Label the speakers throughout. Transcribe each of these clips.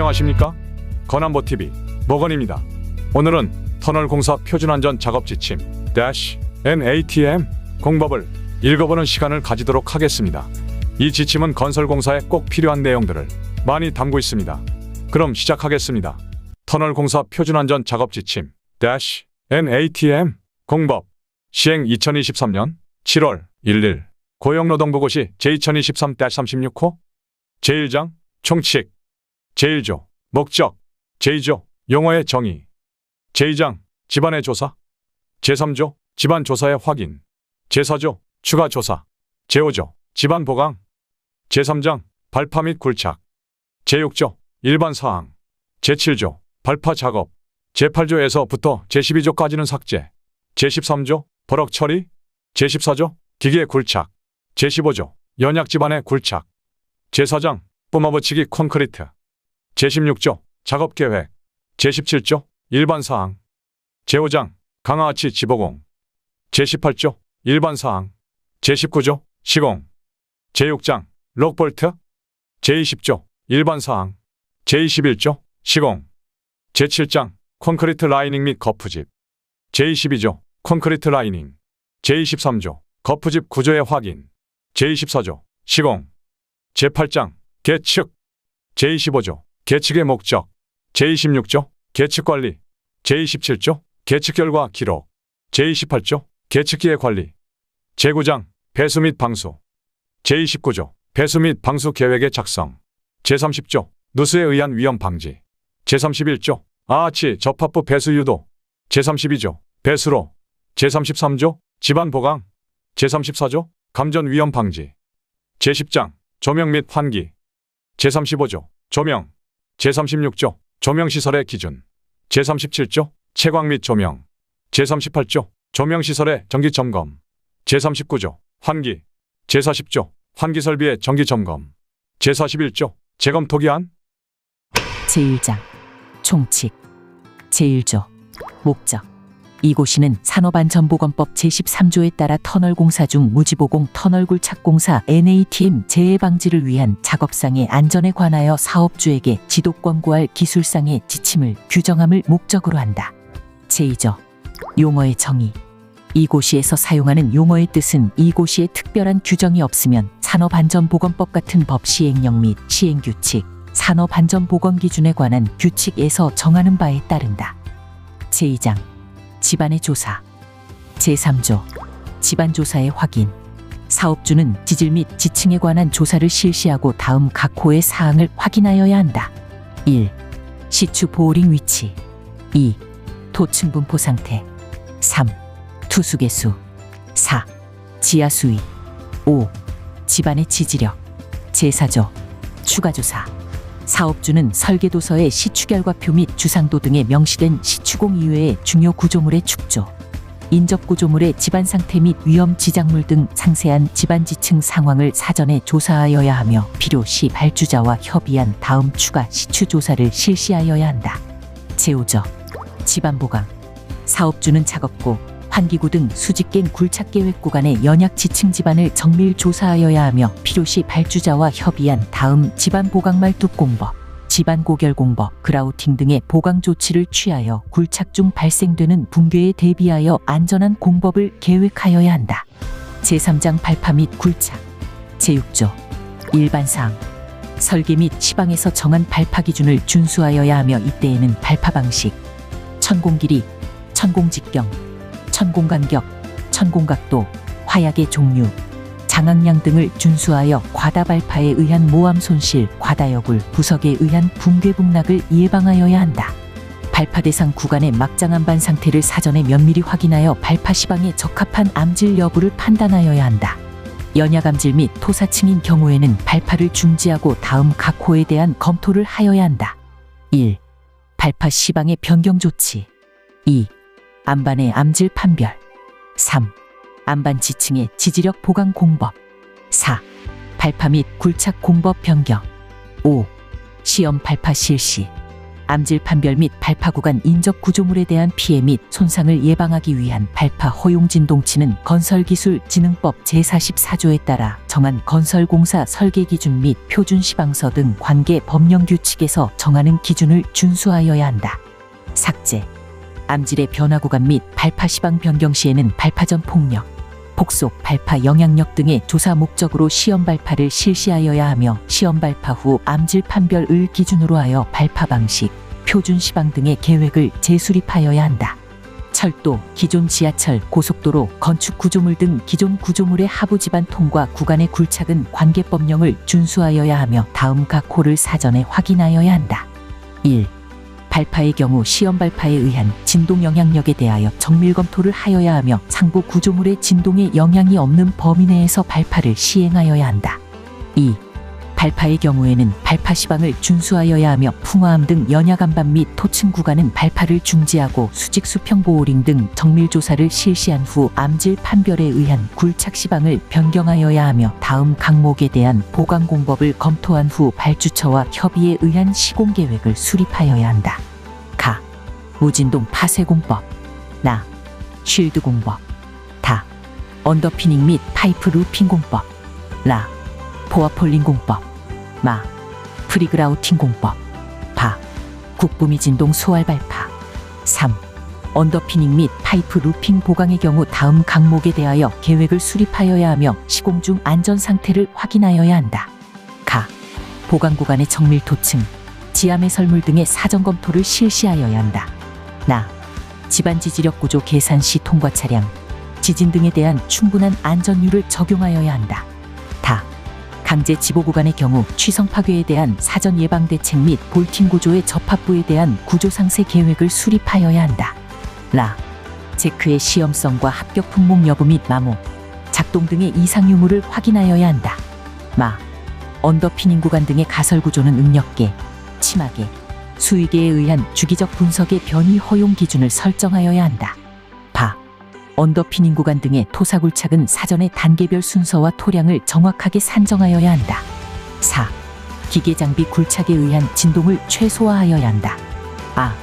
Speaker 1: 안녕하십니까? 건안보TV 모건입니다. 오늘은 터널공사 표준안전 작업 지침 -NATM 공법을 읽어보는 시간을 가지도록 하겠습니다. 이 지침은 건설공사에 꼭 필요한 내용들을 많이 담고 있습니다. 그럼 시작하겠습니다. 터널공사 표준안전 작업 지침 -NATM 공법 시행 2023년 7월 1일 고용노동부고시 제2023-36호 제1장 총칙 제1조 목적 제2조 용어의 정의 제2장 집안의 조사 제3조 집안 조사의 확인 제4조 추가 조사 제5조 집안 보강 제3장 발파 및 굴착 제6조 일반 사항 제7조 발파 작업 제8조에서부터 제12조까지는 삭제 제13조 버럭 처리 제14조 기계 굴착 제15조 연약 집안의 굴착 제4장 뿜어붙이기 콘크리트 제16조 작업계획 제17조 일반사항 제5장 강하아치 지보공 제18조 일반사항 제19조 시공 제6장 록볼트 제20조 일반사항 제21조 시공 제7장 콘크리트 라이닝 및 거푸집 제22조 콘크리트 라이닝 제23조 거푸집 구조의 확인 제24조 시공 제8장 계측 제25조 계측의 목적 제26조 계측관리 제27조 계측 결과 기록 제28조 계측기의 관리 제9장 배수 및 방수 제29조 배수 및 방수 계획의 작성 제30조 누수에 의한 위험 방지 제31조 아아치 접합부 배수 유도 제32조 배수로 제33조 집안 보강 제34조 감전 위험 방지 제10장 조명 및 환기 제35조 조명 제36조 조명시설의 기준 제37조 채광 및 조명 제38조 조명시설의 정기점검 제39조 환기 제40조 환기설비의 정기점검 제41조 재검토기한
Speaker 2: 제1장 총칙 제1조 목적 이 고시는 산업안전보건법 제13조에 따라 터널공사 중 무지보공 터널굴착공사 NATM 재해 방지를 위한 작업상의 안전에 관하여 사업주에게 지도 권고할 기술상의 지침을 규정함을 목적으로 한다. 제2조 용어의 정의 이 고시에서 사용하는 용어의 뜻은 이 고시에 특별한 규정이 없으면 산업안전보건법 같은 법 시행령 및 시행규칙, 산업안전보건기준에 관한 규칙에서 정하는 바에 따른다. 제2장 집안의 조사 제3조 집안조사의 확인 사업주는 지질 및 지층에 관한 조사를 실시하고 다음 각 호의 사항을 확인하여야 한다. 1. 시추 보호링 위치 2. 토층 분포 상태 3. 투수 개수 4. 지하 수위 5. 집안의 지지력 제4조 추가 조사 사업주는 설계도서의 시추결과표 및 주상도 등에 명시된 시추공 이외의 중요 구조물의 축조, 인접구조물의 집안 상태 및 위험 지작물 등 상세한 집안 지층 상황을 사전에 조사하여야 하며 필요시 발주자와 협의한 다음 추가 시추 조사를 실시하여야 한다. 제5조 집안 보강 사업주는 작업고, 환기구 등 수직갱 굴착계획 구간의 연약 지층 집안을 정밀 조사하여야 하며 필요시 발주자와 협의한 다음 집안 보강 말뚝 공법, 집안 고결 공법, 그라우팅 등의 보강 조치를 취하여 굴착 중 발생되는 붕괴에 대비하여 안전한 공법을 계획하여야 한다. 제3장 발파 및 굴착 제6조 일반사항 설계 및 시방에서 정한 발파 기준을 준수하여야 하며 이때에는 발파 방식, 천공 길이, 천공 직경, 천공 간격, 천공각도, 화약의 종류, 장악량 등을 준수하여 과다 발파에 의한 모함 손실, 과다여굴, 부석에 의한 붕괴 북락을 예방하여야 한다. 발파 대상 구간의 막장 안반 상태를 사전에 면밀히 확인하여 발파 시방에 적합한 암질 여부를 판단하여야 한다. 연약 암질 및 토사층인 경우에는 발파를 중지하고 다음 각 호에 대한 검토를 하여야 한다. 1. 발파 시방의 변경 조치 2. 안반의 암질 판별 3. 안반 지층의 지지력 보강 공법 4. 발파 및 굴착 공법 변경 5. 시험 발파 실시 암질 판별 및 발파 구간 인접 구조물에 대한 피해 및 손상을 예방하기 위한 발파 허용 진동치는 건설기술진흥법 제44조에 따라 정한 건설공사 설계 기준 및 표준 시방서 등 관계 법령 규칙에서 정하는 기준을 준수하여야 한다. 삭제. 암질의 변화 구간 및 발파 시방 변경 시에는 발파 전 폭력, 폭속, 발파 영향력 등의 조사 목적으로 시험 발파를 실시하여야 하며 시험 발파 후 암질 판별을 기준으로 하여 발파 방식, 표준 시방 등의 계획을 재수립하여야 한다. 철도, 기존 지하철, 고속도로, 건축 구조물 등 기존 구조물의 하부 지반 통과 구간의 굴착은 관계법령을 준수하여야 하며 다음 각 호를 사전에 확인하여야 한다. 1. 발파의 경우 시험 발파에 의한 진동 영향력에 대하여 정밀 검토를 하여야 하며 상부 구조물의 진동에 영향이 없는 범위 내에서 발파를 시행하여야 한다. 2. 발파의 경우에는 발파 시방을 준수하여야 하며 풍화암 등 연야간반 및 토층 구간은 발파를 중지하고 수직 수평 보호링 등 정밀 조사를 실시한 후 암질 판별에 의한 굴착 시방을 변경하여야 하며 다음 항목에 대한 보강 공법을 검토한 후 발주처와 협의에 의한 시공 계획을 수립하여야 한다. 가. 무진동 파쇄 공법. 나. 쉴드 공법. 다. 언더피닝 및 파이프 루핑 공법. 라. 포화폴링 공법. 마. 프리그라우팅 공법. 바. 국부미 진동 소활 발파. 3. 언더피닝 및 파이프 루핑 보강의 경우 다음 항목에 대하여 계획을 수립하여야 하며 시공 중 안전 상태를 확인하여야 한다. 가. 보강 구간의 정밀 토층, 지하매 설물 등의 사전 검토를 실시하여야 한다. 나. 집안 지지력 구조 계산 시 통과 차량, 지진 등에 대한 충분한 안전율을 적용하여야 한다. 다. 강제 지보 구간의 경우 취성 파괴에 대한 사전 예방 대책 및 볼팅 구조의 접합부에 대한 구조 상세 계획을 수립하여야 한다. 라. 제크의 시험성과 합격 품목 여부 및 마모, 작동 등의 이상 유무를 확인하여야 한다. 마. 언더피닝 구간 등의 가설 구조는 응력계, 치마계, 수위계에 의한 주기적 분석의 변이 허용 기준을 설정하여야 한다. 바. 언더피닝 구간 등의 토사굴착은 사전에 단계별 순서와 토량을 정확하게 산정하여야 한다. 4. 기계장비 굴착에 의한 진동을 최소화하여야 한다. 아.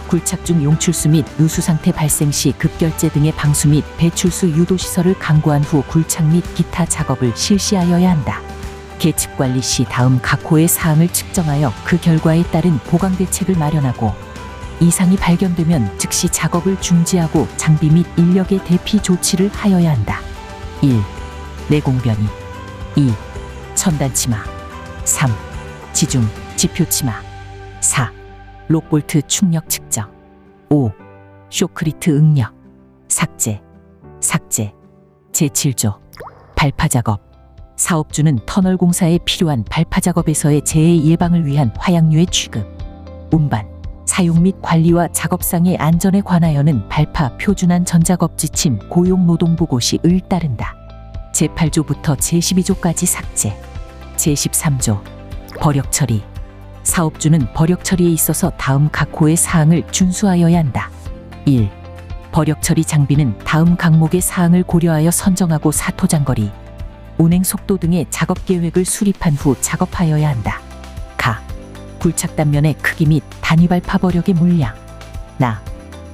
Speaker 2: 굴착 중 용출수 및 누수 상태 발생 시 급결제 등의 방수 및 배출수 유도 시설을 강구한 후 굴착 및 기타 작업을 실시하여야 한다. 계측 관리 시 다음 각 호의 사항을 측정하여 그 결과에 따른 보강 대책을 마련하고 이상이 발견되면 즉시 작업을 중지하고 장비 및 인력의 대피 조치를 하여야 한다. 1. 내공변이. 2. 첨단치마. 3. 지중, 지표치마. 4. 록볼트 충력 측정. 5. 쇼크리트 응력. 삭제. 제7조. 발파 작업. 사업주는 터널 공사에 필요한 발파 작업에서의 재해 예방을 위한 화약류의 취급, 운반, 사용 및 관리와 작업상의 안전에 관하여는 발파 표준안 전작업 지침 고용노동부고시을 따른다. 제8조부터 제12조까지 삭제. 제13조. 버력 처리. 사업주는 버력 처리에 있어서 다음 각 호의 사항을 준수하여야 한다. 1. 버력 처리 장비는 다음 항목의 사항을 고려하여 선정하고 사토장거리, 운행 속도 등의 작업 계획을 수립한 후 작업하여야 한다. 가. 굴착 단면의 크기 및 단위 발파 버력의 물량. 나.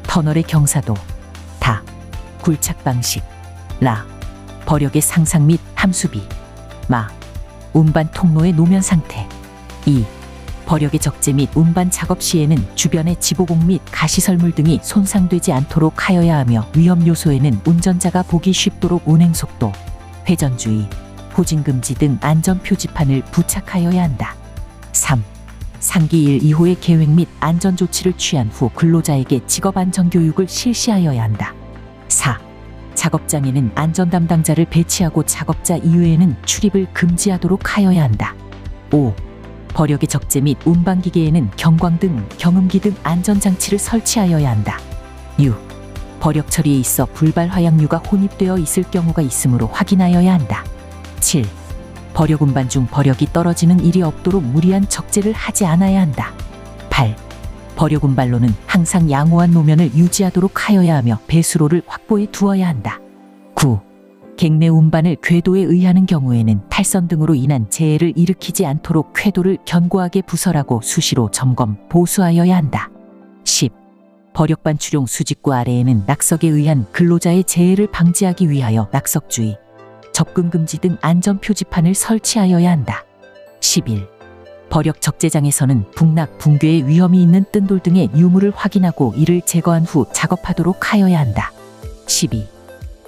Speaker 2: 터널의 경사도. 다. 굴착 방식. 라. 버력의 상상 및 함수비. 마. 운반 통로의 노면 상태. 2. 버력의 적재 및 운반 작업 시에는 주변의 지보공 및 가시설물 등이 손상되지 않도록 하여야 하며 위험 요소에는 운전자가 보기 쉽도록 운행 속도, 회전주의, 후진금지 등 안전 표지판을 부착하여야 한다. 3. 상기 1, 2호의 계획 및 안전 조치를 취한 후 근로자에게 직업 안전 교육을 실시하여야 한다. 4. 작업장에는 안전 담당자를 배치하고 작업자 이외에는 출입을 금지하도록 하여야 한다. 5. 버력의 적재 및 운반 기계에는 경광 등 경음기 등 안전 장치를 설치하여야 한다. 6. 버력 처리에 있어 불발 화약류가 혼입되어 있을 경우가 있으므로 확인하여야 한다. 7. 버력 운반 중 버력이 떨어지는 일이 없도록 무리한 적재를 하지 않아야 한다. 8. 버력 운반로는 항상 양호한 노면을 유지하도록 하여야 하며 배수로를 확보해 두어야 한다. 9. 갱내 운반을 궤도에 의하는 경우에는 탈선 등으로 인한 재해를 일으키지 않도록 궤도를 견고하게 부설하고 수시로 점검, 보수하여야 한다. 10. 버력반 출용 수직구 아래에는 낙석에 의한 근로자의 재해를 방지하기 위하여 낙석주의, 접근 금지 등 안전 표지판을 설치하여야 한다. 11. 버력 적재장에서는 북락, 붕괴의 위험이 있는 뜬돌 등의 유물을 확인하고 이를 제거한 후 작업하도록 하여야 한다. 12.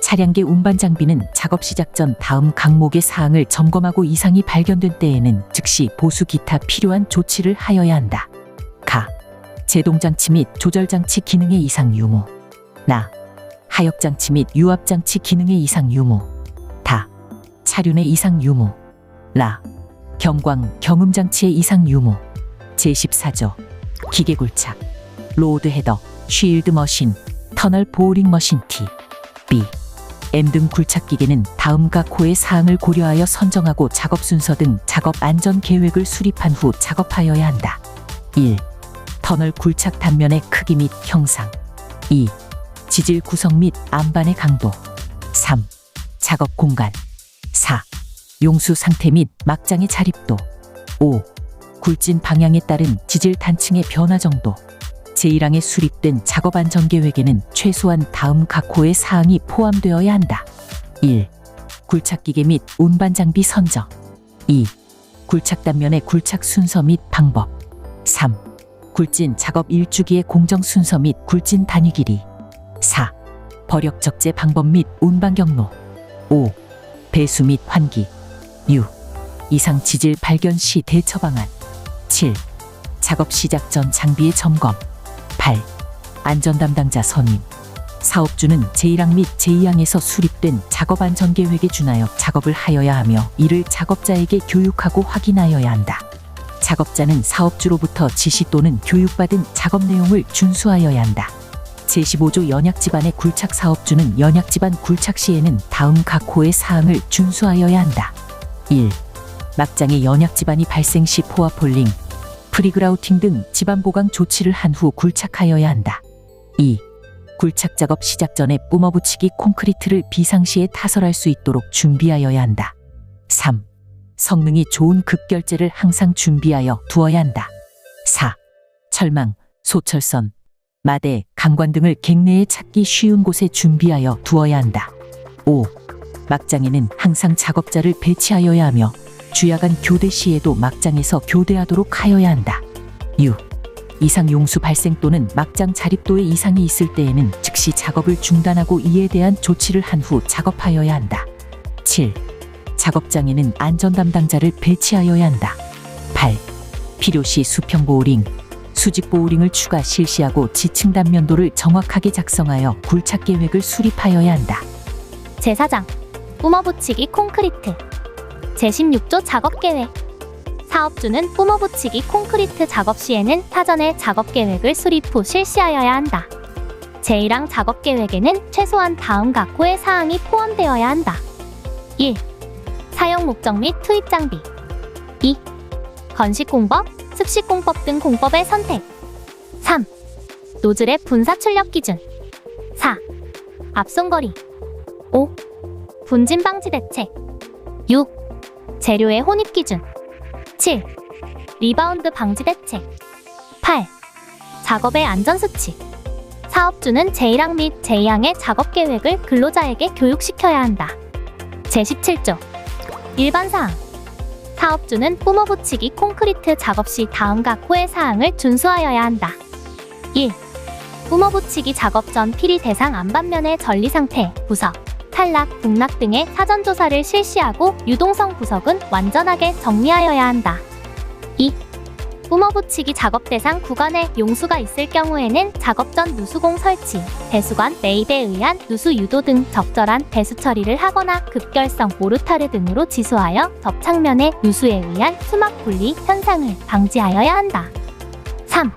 Speaker 2: 차량계 운반 장비는 작업 시작 전 다음 항목의 사항을 점검하고 이상이 발견된 때에는 즉시 보수 기타 필요한 조치를 하여야 한다. 가. 제동장치 및 조절장치 기능의 이상 유무. 나. 하역장치 및 유압장치 기능의 이상 유무. 다. 차륜의 이상 유무. 라. 경광, 경음장치의 이상 유무. 제14조. 기계굴착, 로드 헤더, 쉴드 머신, 터널 보어링 머신 T, B, M 등 굴착 기계는 다음 각 호의 사항을 고려하여 선정하고 작업 순서 등 작업 안전 계획을 수립한 후 작업하여야 한다. 1. 터널 굴착 단면의 크기 및 형상. 2. 지질 구성 및 안반의 강도. 3. 작업 공간. 4. 용수 상태 및 막장의 자립도. 5. 굴진 방향에 따른 지질 단층의 변화 정도. 제1항에 수립된 작업 안전 계획에는 최소한 다음 각 호의 사항이 포함되어야 한다. 1. 굴착 기계 및 운반 장비 선정. 2. 굴착 단면의 굴착 순서 및 방법. 3. 굴진 작업 일주기의 공정 순서 및 굴진 단위 길이. 4. 버력 적재 방법 및 운반 경로. 5. 배수 및 환기. 6. 이상 지질 발견 시 대처 방안. 7. 작업 시작 전 장비의 점검. 8. 안전 담당자 선임. 사업주는 제1항 및 제2항에서 수립된 작업 안전 계획에 준하여 작업을 하여야 하며 이를 작업자에게 교육하고 확인하여야 한다. 작업자는 사업주로부터 지시 또는 교육받은 작업 내용을 준수하여야 한다. 제15조 연약지반의 굴착 사업주는 연약지반 굴착 시에는 다음 각 호의 사항을 준수하여야 한다. 1. 막장의 연약지반이 발생 시 포화폴링, 프리그라우팅 등 지반 보강 조치를 한 후 굴착하여야 한다. 2. 굴착 작업 시작 전에 뿜어붙이기 콘크리트를 비상시에 타설할 수 있도록 준비하여야 한다. 3. 성능이 좋은 급결제를 항상 준비하여 두어야 한다. 4. 철망, 소철선, 마대, 강관 등을 갱내에 찾기 쉬운 곳에 준비하여 두어야 한다. 5. 막장에는 항상 작업자를 배치하여야 하며 주야간 교대 시에도 막장에서 교대하도록 하여야 한다. 6. 이상 용수 발생 또는 막장 자립도에 이상이 있을 때에는 즉시 작업을 중단하고 이에 대한 조치를 한 후 작업하여야 한다. 7. 작업장에는 안전 담당자를 배치하여야 한다. 8. 필요시 수평 보호링, 수직 보호링을 추가 실시하고 지층 단면도를 정확하게 작성하여 굴착 계획을 수립하여야 한다.
Speaker 3: 제4장 뿜어붙이기 콘크리트. 제16조 작업계획. 사업주는 뿜어붙이기 콘크리트 작업 시에는 사전에 작업계획을 수립 후 실시하여야 한다. 제1항 작업계획에는 최소한 다음 각 호의 사항이 포함되어야 한다. 1. 사용 목적 및 투입 장비. 2. 건식공법, 습식공법 등 공법의 선택. 3. 노즐의 분사 출력 기준. 4. 앞손거리. 5. 분진 방지 대책. 6. 재료의 혼입 기준. 7. 리바운드 방지 대책. 8. 작업의 안전 수칙. 사업주는 제1항 및 제2항의 작업 계획을 근로자에게 교육시켜야 한다. 제17조 일반 사항. 사업주는 뿜어붙이기 콘크리트 작업 시 다음 각 호의 사항을 준수하여야 한다. 1. 뿜어붙이기 작업 전 피리 대상 안반면의 전리 상태, 부석, 탈락, 북락 등의 사전 조사를 실시하고 유동성 부석은 완전하게 정리하여야 한다. 2. 뿜어붙이기 작업 대상 구간에 용수가 있을 경우에는 작업 전 누수공 설치, 배수관 매입에 의한 누수 유도 등 적절한 배수 처리를 하거나 급결성 모르타르 등으로 지수하여 접착면의 누수에 의한 수막 분리 현상을 방지하여야 한다. 3.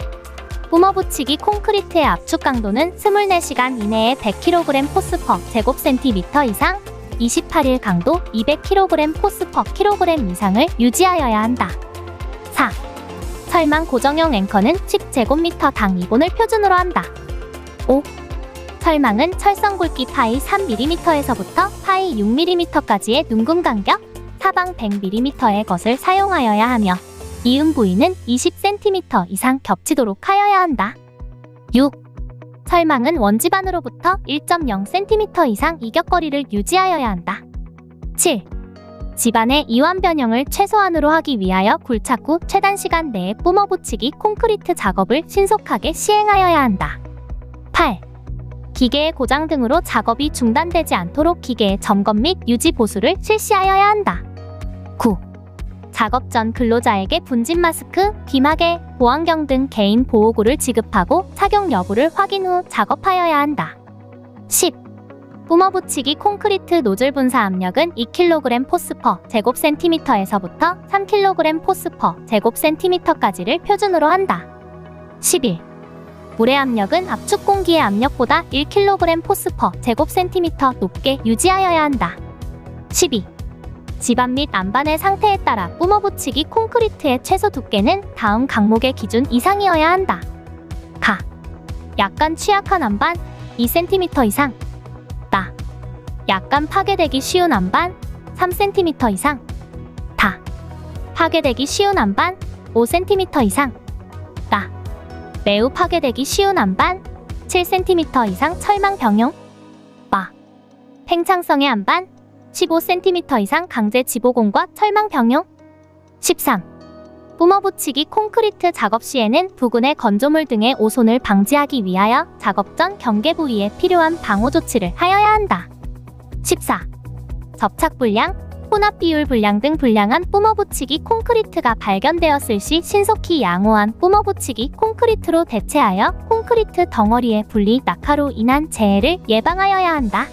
Speaker 3: 뿜어붙이기 콘크리트의 압축 강도는 24시간 이내에 100kg 포스 퍼 제곱센티미터 이상, 28일 강도 200kg 포스 퍼 kg 이상을 유지하여야 한다. 4. 철망 고정형 앵커는 10제곱미터당 2본을 표준으로 한다. 5. 철망은 철선 굵기 파이 3mm에서부터 파이 6mm까지의 둥근 간격, 사방 100mm의 것을 사용하여야 하며 이음 부위는 20cm 이상 겹치도록 하여야 한다. 6. 철망은 원지반으로부터 1.0cm 이상 이격거리를 유지하여야 한다. 7. 집안의 이완 변형을 최소한으로 하기 위하여 굴착 후 최단 시간 내에 뿜어 붙이기 콘크리트 작업을 신속하게 시행하여야 한다. 8. 기계의 고장 등으로 작업이 중단되지 않도록 기계의 점검 및 유지 보수를 실시하여야 한다. 9. 작업 전 근로자에게 분진 마스크, 귀마개, 보안경 등 개인 보호구를 지급하고 착용 여부를 확인 후 작업하여야 한다. 10. 뿜어 붙이기 콘크리트 노즐 분사 압력은 2kg 포스/, 제곱센티미터에서부터 3kg 포스/, 제곱센티미터까지를 표준으로 한다. 11. 물의 압력은 압축 공기의 압력보다 1kg 포스/, 제곱센티미터 높게 유지하여야 한다. 12. 집안 및 안반의 상태에 따라 뿜어 붙이기 콘크리트의 최소 두께는 다음 강목의 기준 이상이어야 한다. 가. 약간 취약한 안반 2cm 이상. 나. 약간 파괴되기 쉬운 안반 3cm 이상. 다. 파괴되기 쉬운 안반 5cm 이상. 나. 매우 파괴되기 쉬운 안반 7cm 이상 철망 병용. 마. 팽창성의 안반 15cm 이상 강제 지보공과 철망 병용. 13. 뿜어 붙이기 콘크리트 작업 시에는 부근의 건조물 등의 오손을 방지하기 위하여 작업 전 경계 부위에 필요한 방호 조치를 하여야 한다. 14. 접착 불량, 혼합 비율 불량 등 불량한 뿜어 붙이기 콘크리트가 발견되었을 시 신속히 양호한 뿜어 붙이기 콘크리트로 대체하여 콘크리트 덩어리의 분리 낙하로 인한 재해를 예방하여야 한다.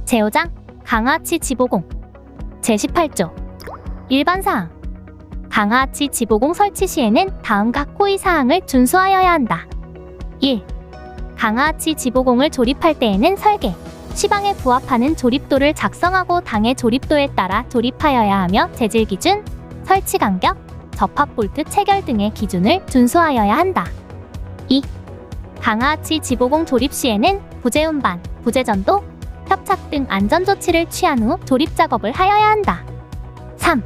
Speaker 3: 제5장 강하치 지보공 제18조 일반사항. 강하치 지보공 설치 시에는 다음과 호의 사항을 준수하여야 한다. 1. 강하치 지보공을 조립할 때에는 설계, 시방에 부합하는 조립도를 작성하고 당의 조립도에 따라 조립하여야 하며 재질 기준, 설치 간격, 접합 볼트 체결 등의 기준을 준수하여야 한다. 2. 강하치 지보공 조립 시에는 부재 운반, 부재 전도, 협착 등 안전조치를 취한 후 조립 작업을 하여야 한다. 3.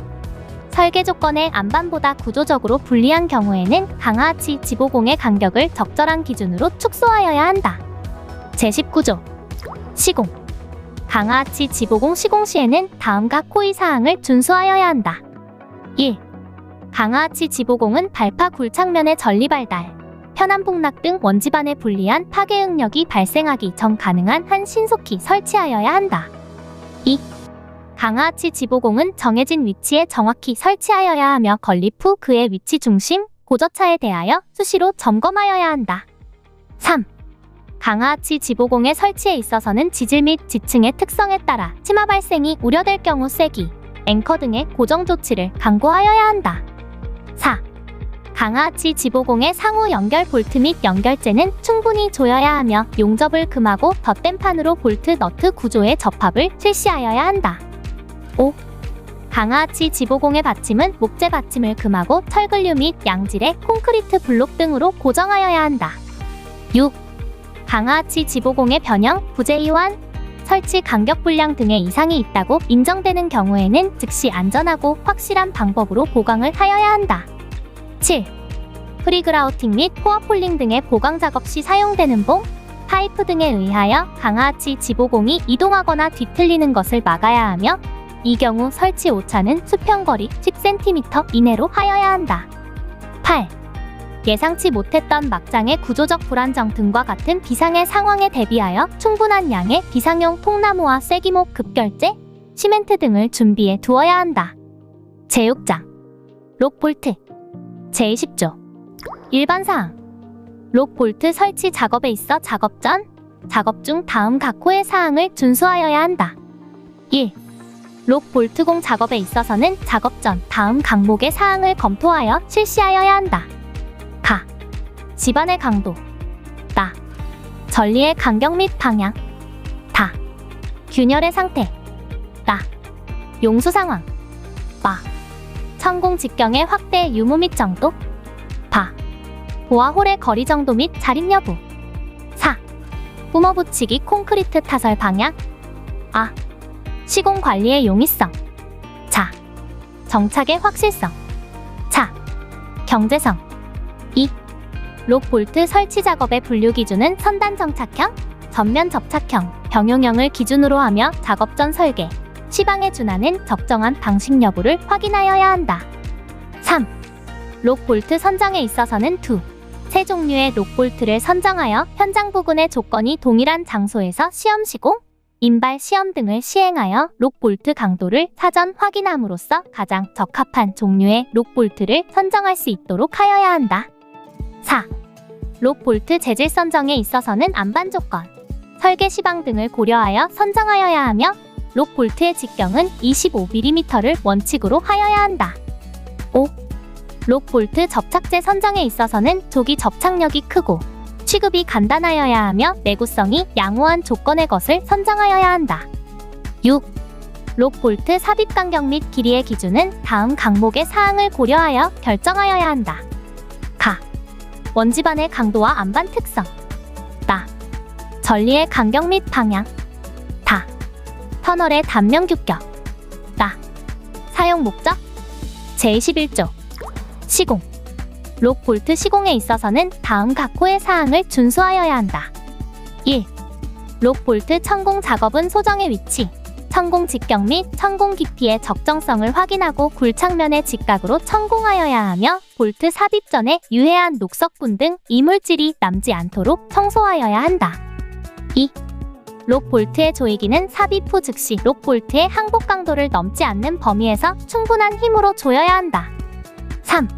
Speaker 3: 설계 조건의 안반보다 구조적으로 불리한 경우에는 강하치 지보공의 간격을 적절한 기준으로 축소하여야 한다. 제19조 시공. 강하치 지보공 시공 시에는 다음과 호의 사항을 준수하여야 한다. 1. 강하치 지보공은 발파 굴착면의 전리발달, 편한 폭락 등 원지반에 불리한 파괴 응력이 발생하기 전 가능한 한 신속히 설치하여야 한다. 2. 강하치 지보공은 정해진 위치에 정확히 설치하여야 하며 건립 후 그의 위치 중심, 고저차에 대하여 수시로 점검하여야 한다. 3. 강하치 지보공의 설치에 있어서는 지질 및 지층의 특성에 따라 침하 발생이 우려될 경우 쐐기, 앵커 등의 고정 조치를 강구하여야 한다. 4. 강하치 지보공의 상호 연결 볼트 및 연결재는 충분히 조여야 하며 용접을 금하고 덧댄판으로 볼트 너트 구조의 접합을 실시하여야 한다. 5. 강하치 지보공의 받침은 목재 받침을 금하고 철근류 및 양질의 콘크리트 블록 등으로 고정하여야 한다. 6. 강하치 지보공의 변형, 부재 이완, 설치 간격 불량 등의 이상이 있다고 인정되는 경우에는 즉시 안전하고 확실한 방법으로 보강을 하여야 한다. 7. 프리그라우팅 및 포어폴링 등의 보강 작업 시 사용되는 봉, 파이프 등에 의하여 강하치 지보공이 이동하거나 뒤틀리는 것을 막아야 하며 이 경우 설치 오차는 수평거리 10cm 이내로 하여야 한다. 8. 예상치 못했던 막장의 구조적 불안정 등과 같은 비상의 상황에 대비하여 충분한 양의 비상용 통나무와 쐐기목 급결제, 시멘트 등을 준비해 두어야 한다. 제6장 록볼트 제20조 일반사항. 록볼트 설치 작업에 있어 작업 전, 작업 중 다음 각 호의 사항을 준수하여야 한다. 1. 록볼트공 작업에 있어서는 작업 전 다음 각목의 사항을 검토하여 실시하여야 한다. 가. 집안의 강도. 나. 전리의 간격 및 방향. 다. 균열의 상태. 나. 용수 상황. 마. 천공 직경의 확대 유무 및 정도. 바. 보아홀의 거리 정도 및 자립 여부. 4. 뿜어 붙이기 콘크리트 타설 방향. 아. 시공 관리의 용이성. 자. 정착의 확실성. 자. 경제성. 2. 록 볼트 설치 작업의 분류 기준은 선단 정착형, 전면 접착형, 병용형을 기준으로 하며 작업 전 설계, 시방에 준하는 적정한 방식 여부를 확인하여야 한다. 3. 록 볼트 선정에 있어서는 세 종류의 록 볼트를 선정하여 현장 부근의 조건이 동일한 장소에서 시험 시공, 인발 시험 등을 시행하여 록 볼트 강도를 사전 확인함으로써 가장 적합한 종류의 록 볼트를 선정할 수 있도록 하여야 한다. 4. 록 볼트 재질 선정에 있어서는 안반 조건, 설계 시방 등을 고려하여 선정하여야 하며 록 볼트의 직경은 25mm를 원칙으로 하여야 한다. 5. 록 볼트 접착제 선정에 있어서는 조기 접착력이 크고 취급이 간단하여야 하며 내구성이 양호한 조건의 것을 선정하여야 한다. 6. 록 볼트 삽입 간격 및 길이의 기준은 다음 항목의 사항을 고려하여 결정하여야 한다. 가. 원지반의 강도와 안반 특성. 나. 전리의 간격 및 방향. 다. 터널의 단면 규격. 나. 사용 목적. 제21조. 시공. 록 볼트 시공에 있어서는 다음 각호의 사항을 준수하여야 한다. 1. 록 볼트 천공 작업은 소정의 위치, 천공 직경 및 천공 깊이의 적정성을 확인하고 굴착면의 직각으로 천공하여야 하며 볼트 삽입 전에 유해한 녹석분 등 이물질이 남지 않도록 청소하여야 한다. 2. 록 볼트의 조이기는 삽입 후 즉시 록 볼트의 항복 강도를 넘지 않는 범위에서 충분한 힘으로 조여야 한다. 3.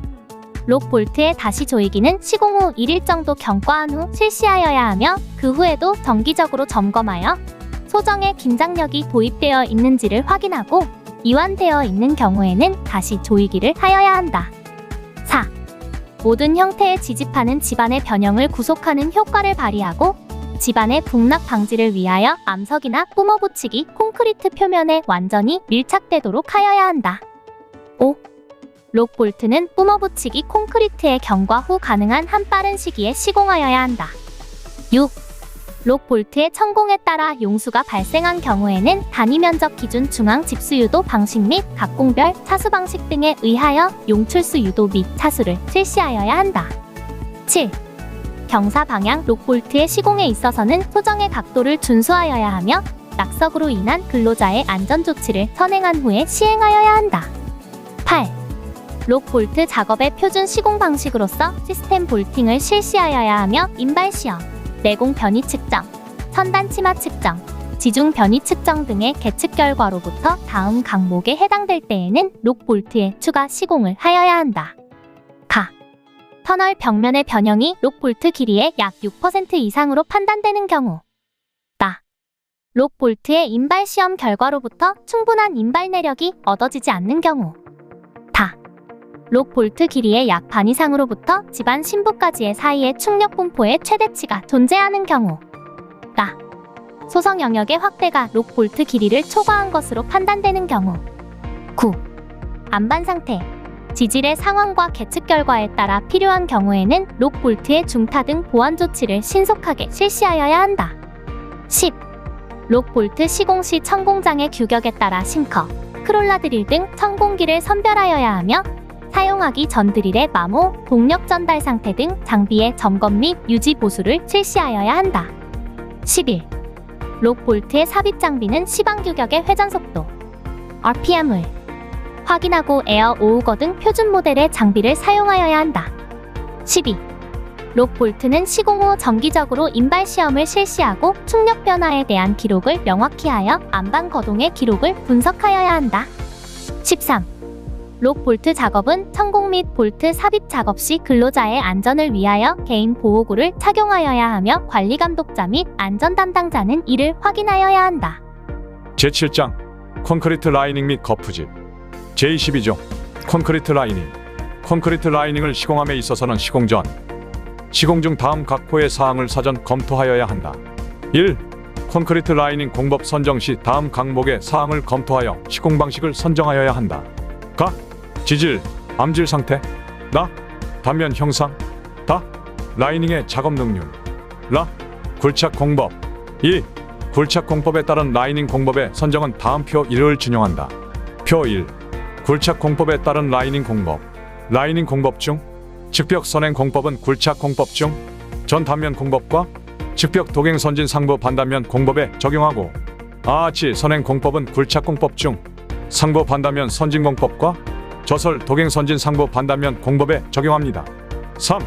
Speaker 3: 록 볼트의 다시 조이기는 시공 후 1일 정도 경과한 후 실시하여야 하며 그 후에도 정기적으로 점검하여 소정의 긴장력이 도입되어 있는지를 확인하고 이완되어 있는 경우에는 다시 조이기를 하여야 한다. 4. 모든 형태의 지집하는 집안의 변형을 구속하는 효과를 발휘하고 집안의 북락 방지를 위하여 암석이나 뿜어 붙이기 콘크리트 표면에 완전히 밀착되도록 하여야 한다. 5. 록 볼트는 뿜어 붙이기 콘크리트의 경과 후 가능한 한 빠른 시기에 시공하여야 한다. 6. 록 볼트의 천공에 따라 용수가 발생한 경우에는 단위 면적 기준 중앙 집수 유도 방식 및 각공별 차수 방식 등에 의하여 용출수 유도 및 차수를 실시하여야 한다. 7. 경사 방향 록 볼트의 시공에 있어서는 소정의 각도를 준수하여야 하며 낙석으로 인한 근로자의 안전 조치를 선행한 후에 시행하여야 한다. 8. 록 볼트 작업의 표준 시공 방식으로서 시스템 볼팅을 실시하여야 하며 인발 시험, 내공 변이 측정, 선단 치마 측정, 지중 변이 측정 등의 계측 결과로부터 다음 항목에 해당될 때에는 록 볼트의 추가 시공을 하여야 한다. 가. 터널 벽면의 변형이 록 볼트 길이의 약 6% 이상으로 판단되는 경우. 나. 록 볼트의 인발 시험 결과로부터 충분한 인발 내력이 얻어지지 않는 경우. 다. 록 볼트 길이의 약 반 이상으로부터 집안 신부까지의 사이의 충력 분포의 최대치가 존재하는 경우. 나. 소성 영역의 확대가 록 볼트 길이를 초과한 것으로 판단되는 경우. 9. 안반 상태. 지질의 상황과 계측 결과에 따라 필요한 경우에는 록 볼트의 중타 등 보완 조치를 신속하게 실시하여야 한다. 10. 록 볼트 시공 시 천공장의 규격에 따라 싱커, 크롤라 드릴 등 천공기를 선별하여야 하며 사용하기 전 드릴의 마모, 동력 전달 상태 등 장비의 점검 및 유지 보수를 실시하여야 한다. 11. 록 볼트의 삽입 장비는 시방 규격의 회전 속도, RPM을 확인하고 에어 오우거 등 표준 모델의 장비를 사용하여야 한다. 12. 록 볼트는 시공 후 정기적으로 인발 시험을 실시하고 충력 변화에 대한 기록을 명확히 하여 안반 거동의 기록을 분석하여야 한다. 13. 록 볼트 작업은 천공 및 볼트 삽입 작업 시 근로자의 안전을 위하여 개인 보호구를 착용하여야 하며 관리 감독자 및 안전 담당자는 이를 확인하여야 한다.
Speaker 1: 제7장 콘크리트 라이닝 및 거푸집. 제22종 콘크리트 라이닝. 콘크리트 라이닝을 시공함에 있어서는 시공 전, 시공 중 다음 각호의 사항을 사전 검토하여야 한다. 1. 콘크리트 라이닝 공법 선정 시 다음 항목의 사항을 검토하여 시공 방식을 선정하여야 한다. 가. 지질, 암질 상태. 나. 단면 형상. 다. 라이닝의 작업 능률. 라. 굴착 공법, 2. 굴착 공법에 따른 라이닝 공법의 선정은 다음 표 1을 준용한다. 표 1. 굴착 공법에 따른 라이닝 공법. 라이닝 공법 중 직벽 선행 공법은 굴착 공법 중 전 단면 공법과 직벽 도갱 선진 상부 반단면 공법에 적용하고 아치 선행 공법은 굴착 공법 중 상부 반단면 선진 공법과 저설 도갱 선진 상부 반단면 공법에 적용합니다. 3.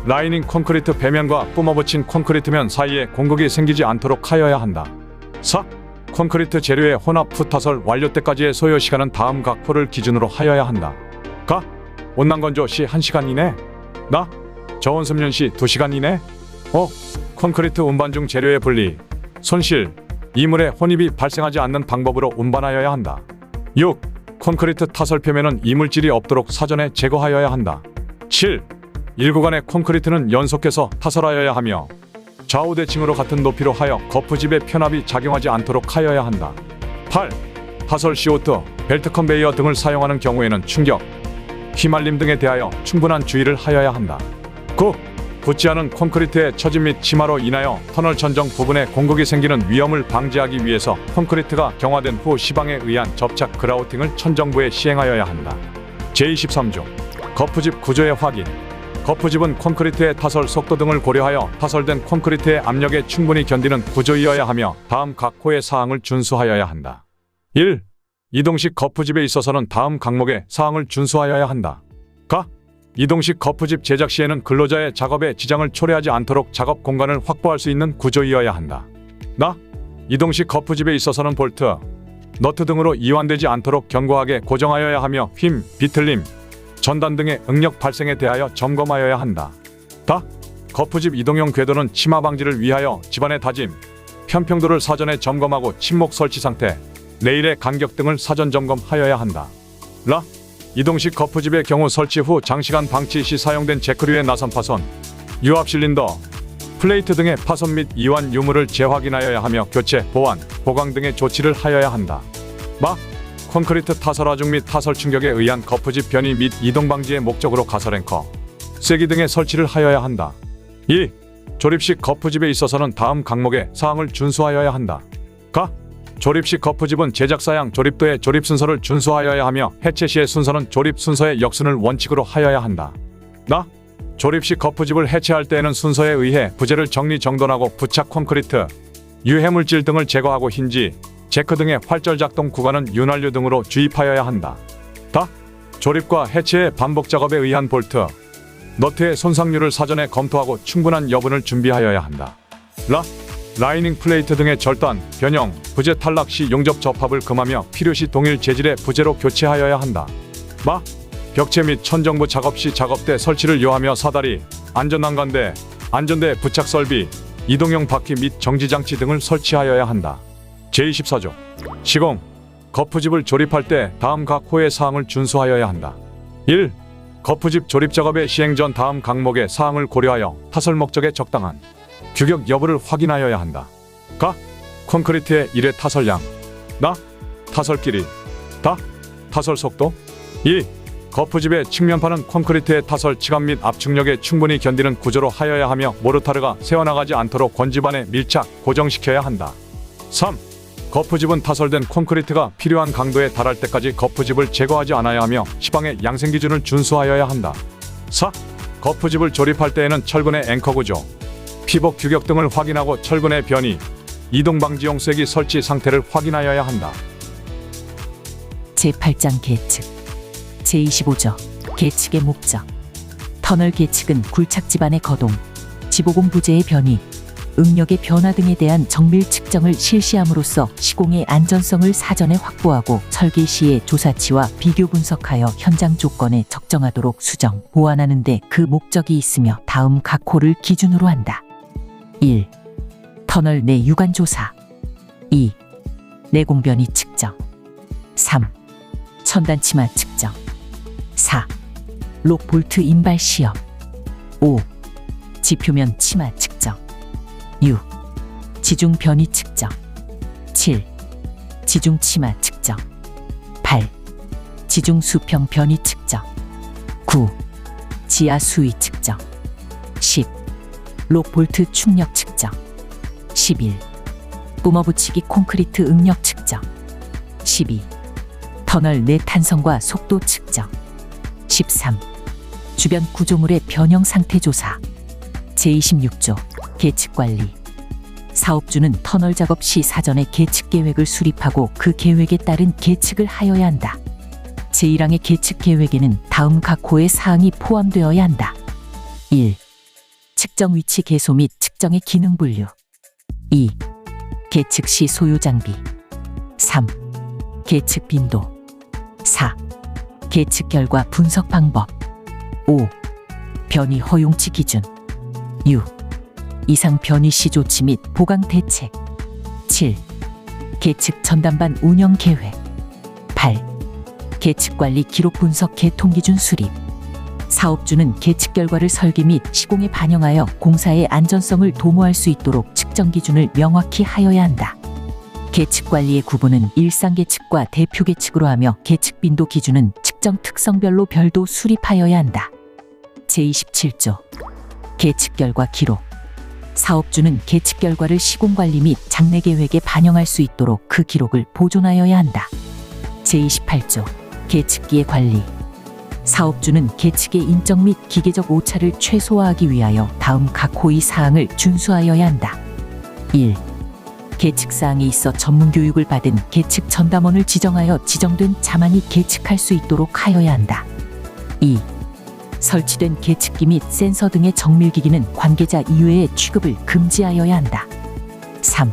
Speaker 1: 라이닝 콘크리트 배면과 뿜어붙인 콘크리트면 사이에 공극이 생기지 않도록 하여야 한다. 4. 콘크리트 재료의 혼합 후 타설 완료 때까지의 소요 시간은 다음 각 호를 기준으로 하여야 한다. 가. 온난건조 시 1시간 이내. 나. 저온습륜 시 2시간 이내. 5. 콘크리트 운반 중 재료의 분리, 손실, 이물의 혼입이 발생하지 않는 방법으로 운반하여야 한다. 6. 콘크리트 타설 표면은 이물질이 없도록 사전에 제거하여야 한다. 7. 일구간의 콘크리트는 연속해서 타설하여야 하며 좌우 대칭으로 같은 높이로 하여 거푸집의 편압이 작용하지 않도록 하여야 한다. 8. 타설 CO2, 벨트 컨베이어 등을 사용하는 경우에는 충격, 휘말림 등에 대하여 충분한 주의를 하여야 한다. 9. 붙지 않은 콘크리트의 처짐 및 침하로 인하여 터널 전정 부분에 공극이 생기는 위험을 방지하기 위해서 콘크리트가 경화된 후 시방에 의한 접착 그라우팅을 천정부에 시행하여야 한다. 제23조 거푸집 구조의 확인. 거푸집은 콘크리트의 타설 속도 등을 고려하여 타설된 콘크리트의 압력에 충분히 견디는 구조이어야 하며 다음 각 호의 사항을 준수하여야 한다. 1. 이동식 거푸집에 있어서는 다음 항목의 사항을 준수하여야 한다. 가. 이동식 거푸집 제작 시에는 근로자의 작업에 지장을 초래하지 않도록 작업 공간을 확보할 수 있는 구조이어야 한다. 나. 이동식 거푸집에 있어서는 볼트, 너트 등으로 이완되지 않도록 견고하게 고정하여야 하며 휨, 비틀림, 전단 등의 응력 발생에 대하여 점검하여야 한다. 다. 거푸집 이동용 궤도는 침하 방지를 위하여 집안의 다짐, 편평도를 사전에 점검하고 침목 설치 상태, 레일의 간격 등을 사전 점검하여야 한다. 라. 이동식 거푸집의 경우 설치 후 장시간 방치 시 사용된 제크류의 나선 파손, 유압 실린더, 플레이트 등의 파손 및 이완 유무를 재확인하여야 하며 교체, 보완, 보강 등의 조치를 하여야 한다. 마. 콘크리트 타설 하중 및 타설 충격에 의한 거푸집 변이 및 이동 방지의 목적으로 가설 앵커, 쐐기 등의 설치를 하여야 한다. 2. 조립식 거푸집에 있어서는 다음 항목의 사항을 준수하여야 한다. 가. 조립식 거푸집은 제작사양 조립도의 조립 순서를 준수하여야 하며 해체 시의 순서는 조립 순서의 역순을 원칙으로 하여야 한다. 나. 조립식 거푸집을 해체할 때에는 순서에 의해 부재를 정리정돈하고 부착 콘크리트, 유해물질 등을 제거하고 힌지, 제크 등의 활절 작동 구간은 윤활유 등으로 주입하여야 한다. 다. 조립과 해체의 반복 작업에 의한 볼트, 너트의 손상률을 사전에 검토하고 충분한 여분을 준비하여야 한다. 라. 라이닝 플레이트 등의 절단, 변형, 부재 탈락 시 용접 접합을 금하며 필요시 동일 재질의 부재로 교체하여야 한다. 마. 벽체 및 천정부 작업 시 작업대 설치를 요하며 사다리, 안전난간대, 안전대 부착 설비, 이동용 바퀴 및 정지장치 등을 설치하여야 한다. 제24조 시공 거푸집을 조립할 때 다음 각 호의 사항을 준수하여야 한다. 1. 거푸집 조립 작업의 시행 전 다음 항목의 사항을 고려하여 타설 목적에 적당한 규격 여부를 확인하여야 한다. 가. 콘크리트의 1회 타설량. 나. 타설 길이. 다. 타설 속도. 2. 거푸집의 측면판은 콘크리트의 타설 치감 및 압축력에 충분히 견디는 구조로 하여야 하며 모르타르가 새어나가지 않도록 권지반에 밀착, 고정시켜야 한다. 3. 거푸집은 타설된 콘크리트가 필요한 강도에 달할 때까지 거푸집을 제거하지 않아야 하며 시방의 양생 기준을 준수하여야 한다. 4. 거푸집을 조립할 때에는 철근의 앵커 구조, 피복 규격 등을 확인하고 철근의 변이, 이동 방지용 쐐기 설치 상태를 확인하여야 한다.
Speaker 2: 제8장 계측. 제25조 계측의 목적. 터널 계측은 굴착 지반의 거동, 지보공 부재의 변이, 응력의 변화 등에 대한 정밀 측정을 실시함으로써 시공의 안전성을 사전에 확보하고 설계 시에 조사치와 비교 분석하여 현장 조건에 적정하도록 수정, 보완하는 데 그 목적이 있으며 다음 각 호를 기준으로 한다. 1. 터널 내 유관 조사. 2. 내공 변이 측정. 3. 천단 치마 측정. 4. 록 볼트 인발 시험. 5. 지표면 치마 측정. 6. 지중 변이 측정. 7. 지중 치마 측정. 8. 지중 수평 변이 측정. 9. 지하 수위 측정. 10. 록 볼트 충력 측정. 11. 뿜어붙이기 콘크리트 응력 측정. 12. 터널 내 탄성과 속도 측정. 13. 주변 구조물의 변형 상태 조사. 제26조 계측 관리. 사업주는 터널 작업 시 사전에 계측 계획을 수립하고 그 계획에 따른 계측을 하여야 한다. 제1항의 계측 계획에는 다음 각 호의 사항이 포함되어야 한다. 1. 측정 위치 개소 및 측정의 기능 분류. 2. 계측 시 소요 장비. 3. 계측 빈도. 4. 계측 결과 분석 방법. 5. 변이 허용치 기준. 6. 이상 변이 시 조치 및 보강 대책. 7. 계측 전담반 운영 계획. 8. 계측 관리 기록 분석 개통 기준 수립. 사업주는 계측 결과를 설계 및 시공에 반영하여 공사의 안전성을 도모할 수 있도록 측정 기준을 명확히 하여야 한다. 계측 관리의 구분은 일상 계측과 대표 계측으로 하며 계측 빈도 기준은 측정 특성별로 별도 수립하여야 한다. 제27조 계측 결과 기록. 사업주는 계측 결과를 시공 관리 및 장래 계획에 반영할 수 있도록 그 기록을 보존하여야 한다. 제28조 계측기의 관리. 사업주는 계측의 인적 및 기계적 오차를 최소화하기 위하여 다음 각 호의 사항을 준수하여야 한다. 1. 계측 사항에 있어 전문 교육을 받은 계측 전담원을 지정하여 지정된 자만이 계측할 수 있도록 하여야 한다. 2. 설치된 계측기 및 센서 등의 정밀기기는 관계자 이외의 취급을 금지하여야 한다. 3.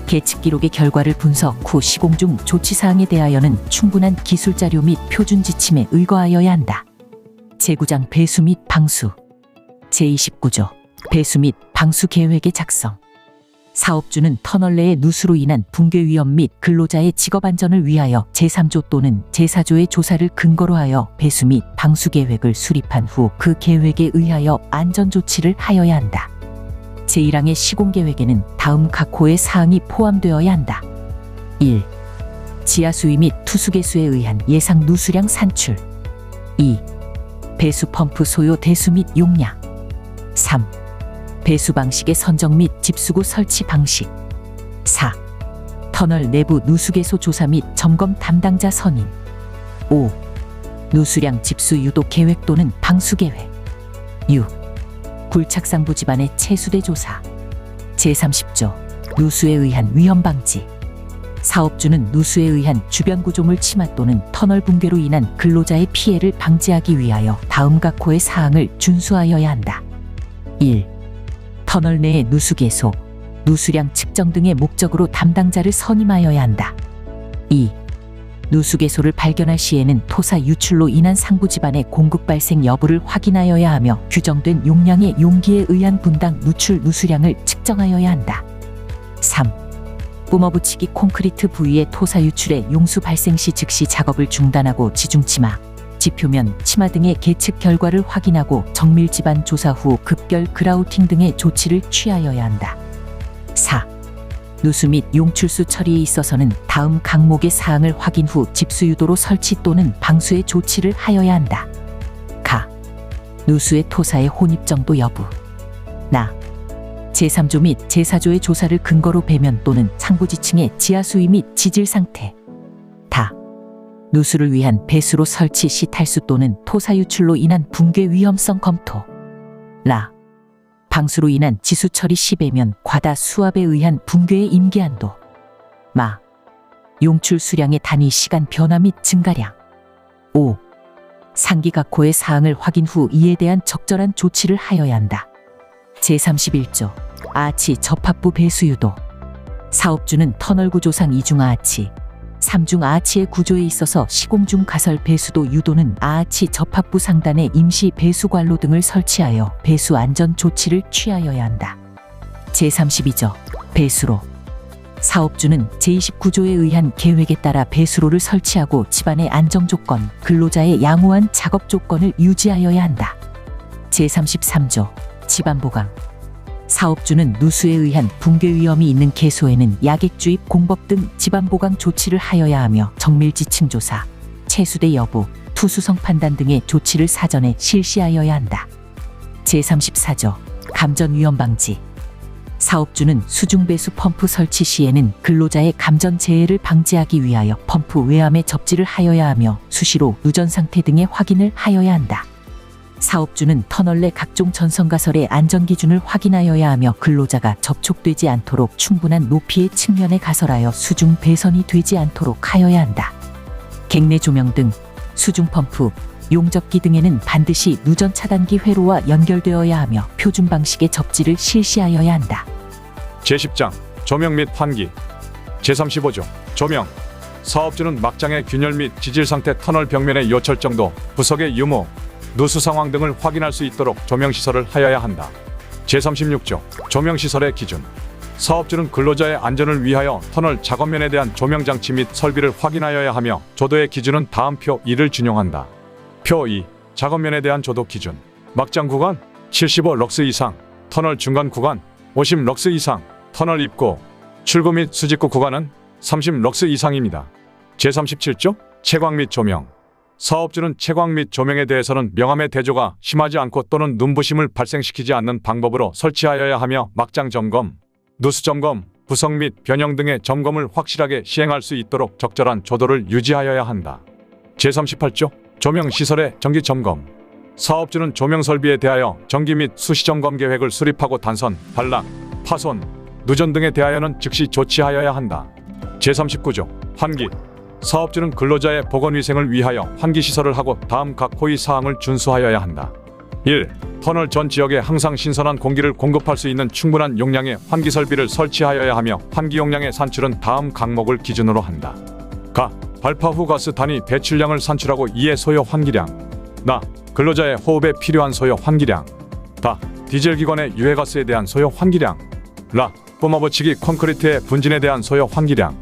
Speaker 2: 계측 기록의 결과를 분석 후 시공 중 조치사항에 대하여는 충분한 기술자료 및 표준 지침에 의거하여야 한다. 제9장 배수 및 방수. 제29조 배수 및 방수 계획의 작성. 사업주는 터널 내의 누수로 인한 붕괴 위험 및 근로자의 직업 안전을 위하여 제3조 또는 제4조의 조사를 근거로 하여 배수 및 방수 계획을 수립한 후 그 계획에 의하여 안전 조치를 하여야 한다. 제1항의 시공 계획에는 다음 각 호의 사항이 포함되어야 한다. 1. 지하 수위 및 투수 개수에 의한 예상 누수량 산출. 2. 배수 펌프 소요 대수 및 용량. 3. 배수 방식의 선정 및 집수구 설치 방식. 4. 터널 내부 누수 개소 조사 및 점검 담당자 선임. 5. 누수량 집수 유도 계획 또는 방수 계획. 6. 굴착상부 집안의 체수대 조사. 제30조 누수에 의한 위험 방지. 사업주는 누수에 의한 주변 구조물 침하 또는 터널 붕괴로 인한 근로자의 피해를 방지하기 위하여 다음 각 호의 사항을 준수하여야 한다. 1. 터널 내의 누수 개소, 누수량 측정 등의 목적으로 담당자를 선임하여야 한다. 2. 누수 개소를 발견할 시에는 토사 유출로 인한 상부 집안의 공급 발생 여부를 확인하여야 하며 규정된 용량의 용기에 의한 분당 누출 누수량을 측정하여야 한다. 3. 뿜어붙이기 콘크리트 부위의 토사 유출의 용수 발생 시 즉시 작업을 중단하고 지중치마, 지표면, 치마 등의 계측 결과를 확인하고 정밀 집안 조사 후 급결 그라우팅 등의 조치를 취하여야 한다. 4. 누수 및 용출수 처리에 있어서는 다음 항목의 사항을 확인 후 집수 유도로 설치 또는 방수의 조치를 하여야 한다. 가. 누수의 토사의 혼입 정도 여부. 나. 제3조 및 제4조의 조사를 근거로 배면 또는 상부 지층의 지하 수위 및 지질 상태. 다. 누수를 위한 배수로 설치 시 탈수 또는 토사 유출로 인한 붕괴 위험성 검토. 라. 방수로 인한 지수 처리 시 배면 과다 수압에 의한 붕괴의 임계한도. 마. 용출 수량의 단위 시간 변화 및 증가량. 5. 상기 각 호의 사항을 확인 후 이에 대한 적절한 조치를 하여야 한다. 제31조 아치 접합부 배수 유도. 사업주는 터널 구조상 2중 아치, 3중 아치의 구조에 있어서 시공 중 가설 배수도 유도는 아치 접합부 상단에 임시 배수관로 등을 설치하여 배수 안전 조치를 취하여야 한다. 제32조 배수로. 사업주는 제29조에 의한 계획에 따라 배수로를 설치하고 집안의 안정 조건, 근로자의 양호한 작업 조건을 유지하여야 한다. 제33조 집안 보강. 사업주는 누수에 의한 붕괴 위험이 있는 개소에는 야객 주입 공법 등 집안 보강 조치를 하여야 하며 정밀 지층 조사, 체수대 여부, 투수성 판단 등의 조치를 사전에 실시하여야 한다. 제34조 감전 위험 방지. 사업주는 수중배수 펌프 설치 시에는 근로자의 감전 재해를 방지하기 위하여 펌프 외암에 접지를 하여야 하며 수시로 누전 상태 등의 확인을 하여야 한다. 사업주는 터널 내 각종 전선가설의 안전기준을 확인하여야 하며 근로자가 접촉되지 않도록 충분한 높이의 측면에 가설하여 수중 배선이 되지 않도록 하여야 한다. 객내 조명 등 수중 펌프, 용접기 등에는 반드시 누전 차단기 회로와 연결되어야 하며 표준 방식의 접지를 실시하여야 한다.
Speaker 1: 제10장 조명 및 환기. 제35조 조명. 사업주는 막장의 균열 및 지질 상태, 터널 벽면의 요철 정도, 부석의 유무, 누수 상황 등을 확인할 수 있도록 조명 시설을 하여야 한다. 제36조 조명 시설의 기준. 사업주는 근로자의 안전을 위하여 터널 작업면에 대한 조명 장치 및 설비를 확인하여야 하며 조도의 기준은 다음 표 2를 준용한다. 표 2. 작업면에 대한 조도 기준. 막장 구간 75럭스 이상, 터널 중간 구간 50럭스 이상, 터널 입구, 출구 및 수직구 구간은 30럭스 이상입니다. 제37조 채광 및 조명. 사업주는 채광 및 조명에 대해서는 명암의 대조가 심하지 않고 또는 눈부심을 발생시키지 않는 방법으로 설치하여야 하며 막장 점검, 누수 점검, 부석 및 변형 등의 점검을 확실하게 시행할 수 있도록 적절한 조도를 유지하여야 한다. 제38조 조명 시설의 정기 점검. 사업주는 조명 설비에 대하여 정기 및 수시 점검 계획을 수립하고 단선, 단락, 파손, 누전 등에 대하여는 즉시 조치하여야 한다. 제39조 환기. 사업주는 근로자의 보건위생을 위하여 환기 시설을 하고 다음 각 호의 사항을 준수하여야 한다. 1. 터널 전 지역에 항상 신선한 공기를 공급할 수 있는 충분한 용량의 환기 설비를 설치하여야 하며 환기 용량의 산출은 다음 항목을 기준으로 한다. 가. 발파 후 가스 단위 배출량을 산출하고 이에 소요 환기량. 나. 근로자의 호흡에 필요한 소요 환기량. 다. 디젤 기관의 유해가스에 대한 소요 환기량. 라. 뿜어붙이기 콘크리트의 분진에 대한 소요 환기량.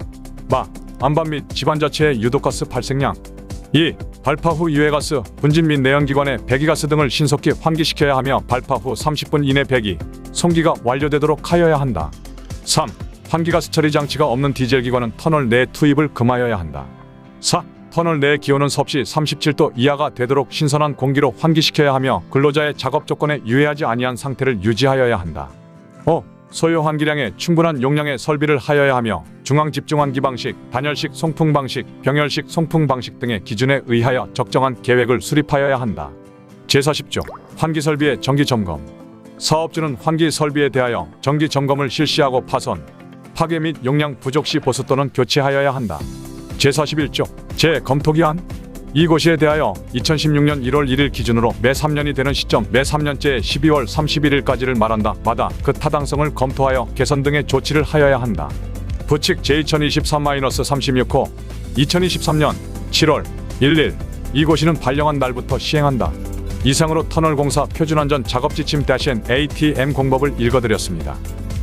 Speaker 1: 마. 안반 및 집안 자체의 유독가스 발생량. 2. 발파 후 유해가스, 분진 및 내연기관의 배기가스 등을 신속히 환기시켜야 하며 발파 후 30분 이내 배기, 송기가 완료되도록 하여야 한다. 3. 환기가스 처리 장치가 없는 디젤 기관은 터널 내 투입을 금하여야 한다. 4. 터널 내 기온은 섭씨 37도 이하가 되도록 신선한 공기로 환기시켜야 하며 근로자의 작업 조건에 유해하지 아니한 상태를 유지하여야 한다. 5. 소요 환기량에 충분한 용량의 설비를 하여야 하며 중앙 집중 환기 방식, 단열식 송풍 방식, 병열식 송풍 방식 등의 기준에 의하여 적정한 계획을 수립하여야 한다. 제40조 환기 설비의 정기 점검. 사업주는 환기 설비에 대하여 정기 점검을 실시하고 파손, 파괴 및 용량 부족 시 보수 또는 교체하여야 한다. 제41조 재검토기한. 이고시에 대하여 2016년 1월 1일 기준으로 매 3년이 되는 시점, 매 3년째 12월 31일까지를 말한다. 마다 그 타당성을 검토하여 개선 등의 조치를 하여야 한다. 부칙 제2023-36호 2023년 7월 1일 이고시는 발령한 날부터 시행한다. 이상으로 터널공사 표준안전 작업지침 -ATM 공법을 읽어드렸습니다.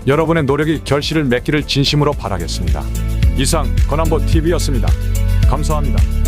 Speaker 1: 여러분의 노력이 결실을 맺기를 진심으로 바라겠습니다. 이상 건안보 TV였습니다. 감사합니다.